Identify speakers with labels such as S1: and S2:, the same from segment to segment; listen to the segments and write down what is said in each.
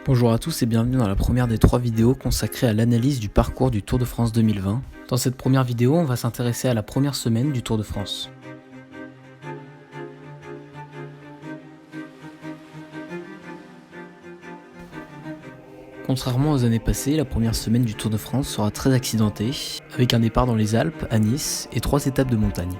S1: Bonjour à tous et bienvenue dans la première des 3 vidéos consacrées à l'analyse du parcours du Tour de France 2020. Dans cette première vidéo, on va s'intéresser à la première semaine du Tour de France. Contrairement aux années passées, la première semaine du Tour de France sera très accidentée, avec un départ dans les Alpes, à Nice, et 3 étapes de montagne.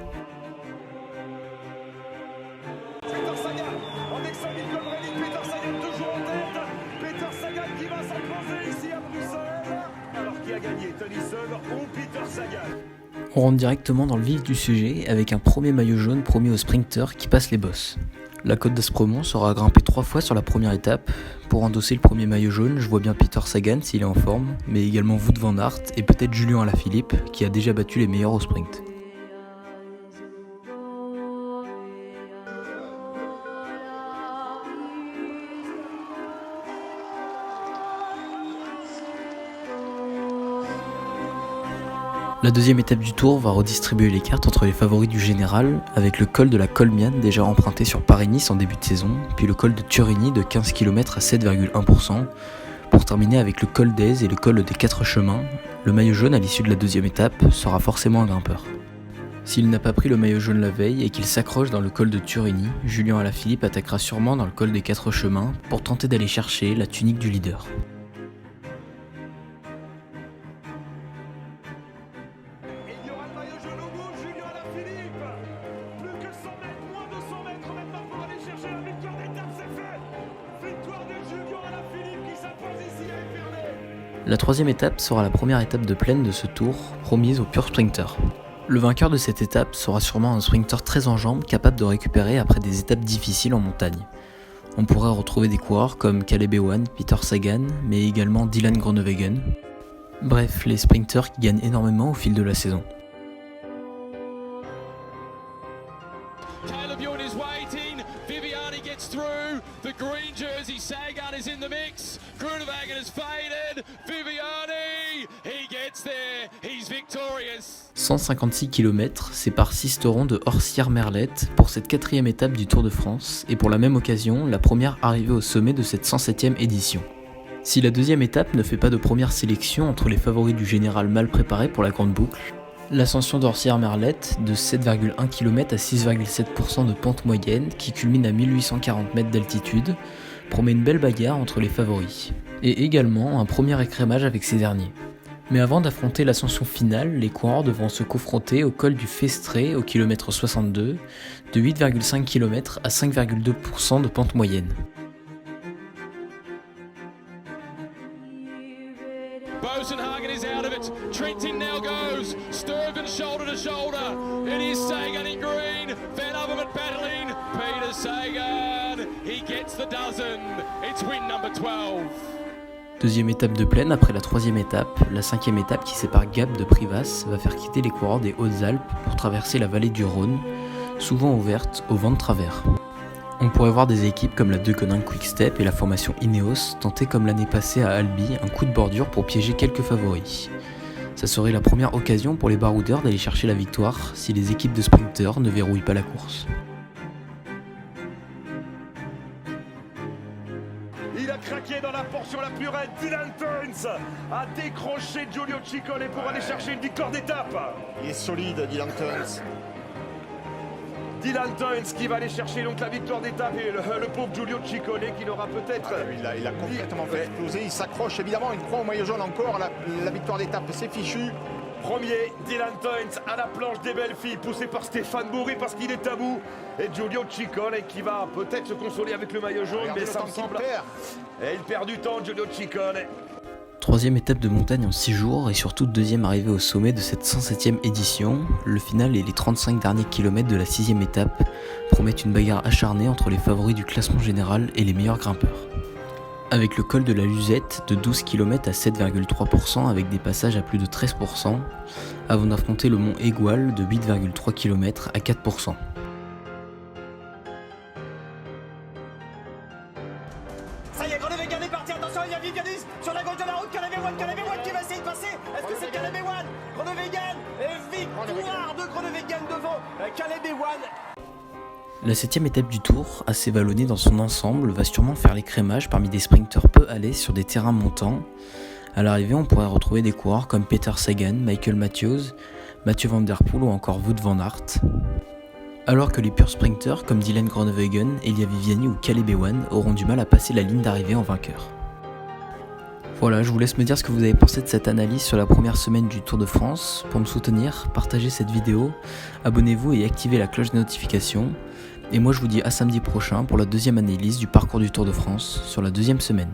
S1: On rentre directement dans le vif du sujet avec un premier maillot jaune promis aux sprinters qui passent les bosses. La côte d'Aspremont sera grimpée 3 fois sur la première étape. Pour endosser le premier maillot jaune, je vois bien Peter Sagan s'il est en forme, mais également Wout van Aert et peut-être Julian Alaphilippe qui a déjà battu les meilleurs au sprint. La deuxième étape du Tour va redistribuer les cartes entre les favoris du général, avec le col de la Colmiane déjà emprunté sur Paris-Nice en début de saison, puis le col de Turini de 15 km à 7,1%, pour terminer avec le col d'Aise et le col des 4 chemins. Le maillot jaune à l'issue de la deuxième étape sera forcément un grimpeur. S'il n'a pas pris le maillot jaune la veille et qu'il s'accroche dans le col de Turini, Julian Alaphilippe attaquera sûrement dans le col des 4 chemins pour tenter d'aller chercher la tunique du leader. La troisième étape sera la première étape de plaine de ce tour, promise aux purs sprinters. Le vainqueur de cette étape sera sûrement un sprinter très en jambes, capable de récupérer après des étapes difficiles en montagne. On pourrait retrouver des coureurs comme Caleb Ewan, Peter Sagan, mais également Dylan Groenewegen. Bref, les sprinters qui gagnent énormément au fil de la saison. Caleb Ewan is waiting, Viviani gets through, the green jersey Sagan is in the mix, Groenewegen has faded, Viviani, he gets there, he's victorious. 156 km séparent Sisteron de Orsières-Merlette pour cette 4e étape du Tour de France et pour la même occasion, la première arrivée au sommet de cette 107e édition. Si la deuxième étape ne fait pas de première sélection entre les favoris du général mal préparé pour la grande boucle, l'ascension d'Orsières-Merlette de 7,1 km à 6,7% de pente moyenne qui culmine à 1840 mètres d'altitude promet une belle bagarre entre les favoris, et également un premier écrémage avec ces derniers. Mais avant d'affronter l'ascension finale, les coureurs devront se confronter au col du Festré au kilomètre 62, de 8,5 km à 5,2% de pente moyenne. Bosenhagen is out of it. Trentin now goes. Sturgeon shoulder to shoulder. It is Sagan in green. Van Avermaet battling. Peter Sagan. He gets the dozen. It's win number 12. Deuxième étape de plaine après la troisième étape. La 5e étape qui sépare Gap de Privas va faire quitter les coureurs des Hautes-Alpes pour traverser la vallée du Rhône, souvent ouverte au vent de travers. On pourrait voir des équipes comme la Deceuninck Quick-Step et la formation Ineos tenter comme l'année passée à Albi un coup de bordure pour piéger quelques favoris. Ça serait la première occasion pour les baroudeurs d'aller chercher la victoire si les équipes de sprinters ne verrouillent pas la course.
S2: Il a craqué dans la portion la plus raide. Dylan Teuns a décroché Giulio Ciccone pour aller chercher une victoire d'étape.
S3: Il est solide, Dylan Teuns.
S2: Dylan Teuns qui va aller chercher donc la victoire d'étape et le pauvre Giulio Ciccone qui n'aura peut-être...
S3: Il a complètement fait exploser, il s'accroche évidemment, il croit au maillot jaune encore, la victoire d'étape c'est fichu.
S2: Premier, Dylan Teuns à la planche des belles filles, poussé par Stéphane Bourri parce qu'il est à bout. Et Giulio Ciccone qui va peut-être se consoler avec le maillot jaune, mais ça me semble... Et il perd du temps, Giulio Ciccone.
S1: Troisième étape de montagne en 6 jours et surtout deuxième arrivée au sommet de cette 107e édition. Le final et les 35 derniers kilomètres de la 6e étape promettent une bagarre acharnée entre les favoris du classement général et les meilleurs grimpeurs. Avec le col de la Luzette de 12 km à 7,3% avec des passages à plus de 13%, avant d'affronter le mont Égual de 8,3 km à 4%.
S4: Ça y est, Groenewegen est parti, attention, il y a Viviani sur la gauche de la route, Caleb Ewan qui va essayer de passer. Est-ce que c'est Caleb Ewan? Groenewegen et victoire de Groenewegen devant Caleb Ewan.
S5: La 7ème étape du Tour, assez vallonnée dans son ensemble, va sûrement faire l'écrémage parmi des sprinteurs peu à l'aise sur des terrains montants. À l'arrivée, on pourrait retrouver des coureurs comme Peter Sagan, Michael Matthews, Mathieu Van Der Poel ou encore Wout van Aert. Alors que les purs sprinters comme Dylan Groenewegen, Elia Viviani ou Caleb Ewan auront du mal à passer la ligne d'arrivée en vainqueur. Voilà, je vous laisse me dire ce que vous avez pensé de cette analyse sur la première semaine du Tour de France. Pour me soutenir, partagez cette vidéo, abonnez-vous et activez la cloche de notification. Et moi je vous dis à samedi prochain pour la deuxième analyse du parcours du Tour de France sur la deuxième semaine.